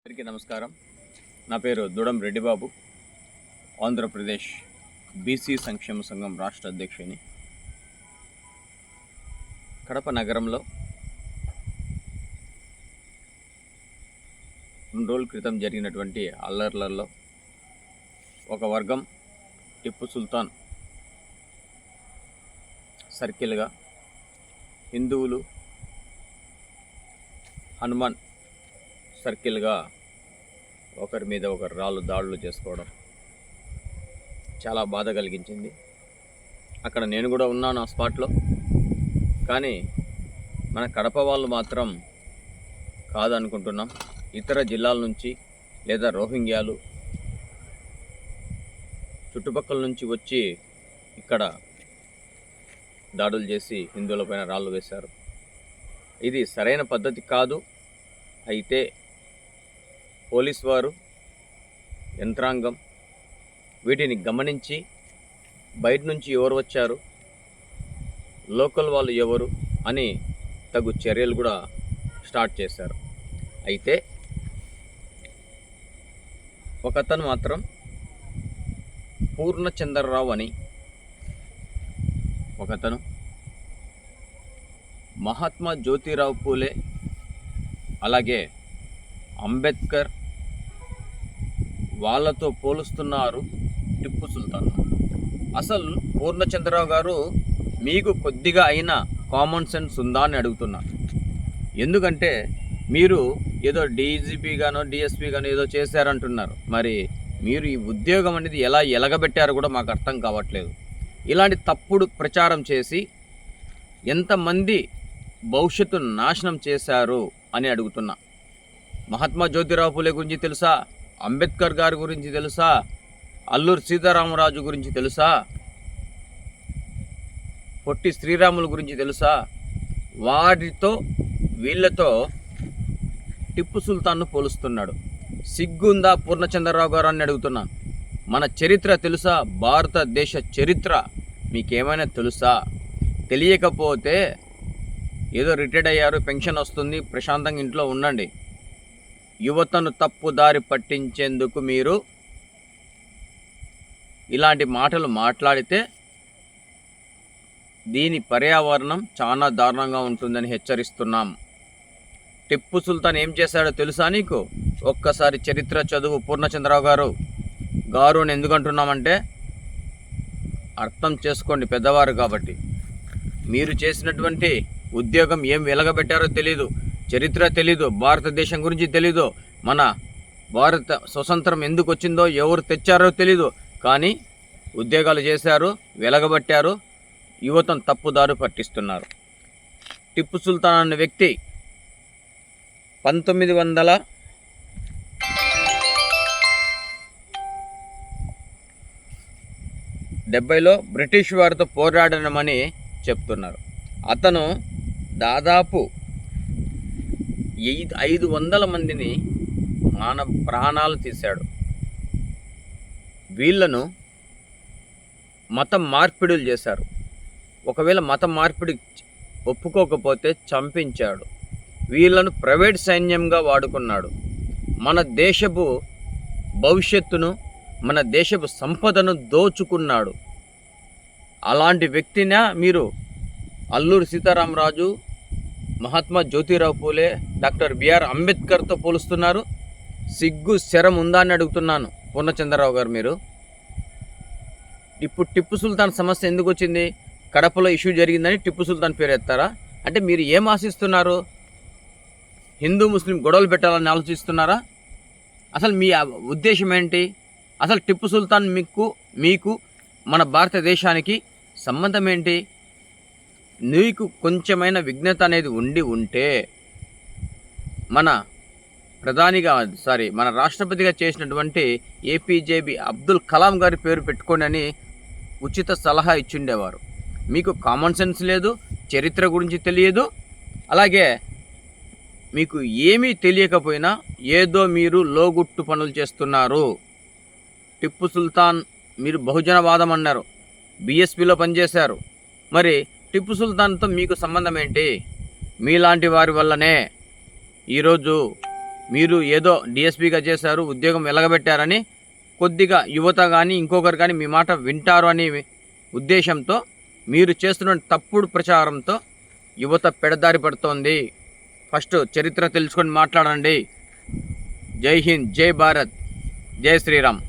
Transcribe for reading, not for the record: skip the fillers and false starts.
అందరికీ నమస్కారం. నా పేరు దూడం రెడ్డిబాబు. ఆంధ్రప్రదేశ్ బీసీ సంక్షేమ సంఘం రాష్ట్ర అధ్యక్షుని. కడప నగరంలో 2 రోజుల క్రితం జరిగినటువంటి అల్లర్లలో ఒక వర్గం టిప్పు సుల్తాన్ సర్కిల్గా, హిందువులు హనుమాన్ సర్కిల్గా ఒకరి మీద ఒకరు దాడులు చేసుకోవడం చాలా బాధ కలిగించింది. అక్కడ నేను కూడా ఉన్నాను ఆ స్పాట్లో. కానీ మన కడప వాళ్ళు మాత్రం కాదనుకుంటున్నాం. ఇతర జిల్లాల నుంచి లేదా రోహింగ్యాలు చుట్టుపక్కల నుంచి వచ్చి ఇక్కడ దాడులు చేసి హిందువులపైన రాళ్ళు వేశారు. ఇది సరైన పద్ధతి కాదు. అయితే పోలీస్ వారు, యంత్రాంగం వీటిని గమనించి బయట నుంచి ఎవరు వచ్చారు, లోకల్ వాళ్ళు ఎవరు అని తగు చర్యలు కూడా స్టార్ట్ చేశారు. అయితే ఒకతను మాత్రం పూర్ణచంద్రరావు అని ఒకతను మహాత్మా జ్యోతిరావు పూలే అలాగే అంబేద్కర్ వాళ్ళతో పోలుస్తున్నారు టిప్పు సుల్తాన్. అసలు పూర్ణచంద్రరావు గారు మీకు కొద్దిగా అయినా కామన్ సెన్స్ ఉందా అని అడుగుతున్నారు. ఎందుకంటే మీరు ఏదో డీజీపీ గానో డిఎస్పీ గానో ఏదో చేశారంటున్నారు. మరి మీరు ఈ ఉద్యోగం అనేది ఎలా ఎలగబెట్టారో కూడా మాకు అర్థం కావట్లేదు. ఇలాంటి తప్పుడు ప్రచారం చేసి ఎంతమంది భవిష్యత్తు నాశనం చేశారు అని అడుగుతున్నా. మహాత్మా జ్యోతిరావు పూలే గురించి తెలుసా? అంబేద్కర్ గారి గురించి తెలుసా? అల్లూరి సీతారామరాజు గురించి తెలుసా? పొట్టి శ్రీరాముల గురించి తెలుసా? వాటితో వీళ్ళతో టిప్పు సుల్తాన్ను పోలుస్తున్నాడు. సిగ్గుందా పూర్ణచంద్రరావు గారు అని అడుగుతున్నాను. మన చరిత్ర తెలుసా? భారతదేశ చరిత్ర మీకేమైనా తెలుసా? తెలియకపోతే ఏదో రిటైర్డ్ అయ్యారు, పెన్షన్ వస్తుంది, ప్రశాంతంగా ఇంట్లో ఉండండి. యువతను తప్పుదారి పట్టించేందుకు మీరు ఇలాంటి మాటలు మాట్లాడితే దీని పర్యావరణం చాలా దారుణంగా ఉంటుందని హెచ్చరిస్తున్నాం. టిప్పు సుల్తాన్ ఏం చేశాడో తెలుసా నీకు? ఒక్కసారి చరిత్ర చదువు పూర్ణచంద్రరావు గారు అని ఎందుకంటున్నామంటే అర్థం చేసుకోండి, పెద్దవారు కాబట్టి. మీరు చేసినటువంటి ఉద్యోగం ఏం వెలగబెట్టారో తెలీదు, చరిత్ర తెలీదు, భారతదేశం గురించి తెలీదు, మన భారత స్వతంత్రం ఎందుకు వచ్చిందో ఎవరు తెచ్చారో తెలీదు. కానీ ఉద్యోగాలు చేశారు, వెలగబట్టారు, యువతను తప్పుదారు పట్టిస్తున్నారు. టిప్పు సుల్తాన్ అనే వ్యక్తి 1970లో బ్రిటిష్ వారితో పోరాడనమని చెప్తున్నారు. అతను దాదాపు 500 మందిని ప్రాణాలు తీశాడు. వీళ్ళను మతం మార్పిడులు చేశారు. ఒకవేళ మతం మార్పిడి ఒప్పుకోకపోతే చంపించాడు. వీళ్ళను ప్రైవేట్ సైన్యంగా వాడుకున్నాడు. మన దేశపు భవిష్యత్తును, మన దేశపు సంపదను దోచుకున్నాడు. అలాంటి వ్యక్తినా మీరు అల్లూరి సీతారామరాజు, మహాత్మా జ్యోతిరావు పూలే, డాక్టర్ బిఆర్ అంబేద్కర్తో పోలుస్తున్నారు? సిగ్గు శరం ఉందా అని అడుగుతున్నాను పూర్ణచంద్రరావు గారు. మీరు ఇప్పుడు టిప్పు సుల్తాన్ సమస్య ఎందుకు వచ్చింది? కడపలో ఇష్యూ జరిగిందని టిప్పు సుల్తాన్ పేరు ఎత్తారా? అంటే మీరు ఏం ఆశిస్తున్నారు? హిందూ ముస్లిం గొడవలు పెట్టాలని ఆలోచిస్తున్నారా? అసలు మీ ఉద్దేశం ఏంటి? అసలు టిప్పు సుల్తాన్ మీకు మన భారతదేశానికి సంబంధం ఏంటి? నీకు కొంచెమైన విఘ్నత అనేది ఉంటే మన మన రాష్ట్రపతిగా చేసినటువంటి ఏపీజేబీ అబ్దుల్ కలాం గారి పేరు పెట్టుకోండి అని ఉచిత సలహా ఇచ్చిండేవారు. మీకు కామన్ సెన్స్ లేదు, చరిత్ర గురించి తెలియదు, అలాగే మీకు ఏమీ తెలియకపోయినా ఏదో మీరు లోగుట్టు పనులు చేస్తున్నారు. టిప్పు సుల్తాన్ మీరు బహుజనవాదం అన్నారు, బీఎస్పీలో పనిచేశారు. మరి టిప్పు సుల్తాన్తో మీకు సంబంధం ఏంటి? మీలాంటి వారి వల్లనే ఈరోజు మీరు ఏదో డిఎస్పీగా చేశారు, ఉద్యోగం వెలగబెట్టారని కొద్దిగా యువత కానీ ఇంకొకరు కానీ మీ మాట వింటారు అనే ఉద్దేశంతో మీరు చేస్తున్న తప్పుడు ప్రచారంతో యువత పెడదారి పడుతోంది. ఫస్ట్ చరిత్ర తెలుసుకొని మాట్లాడండి. జై హింద్, జై భారత్, జై శ్రీరామ్.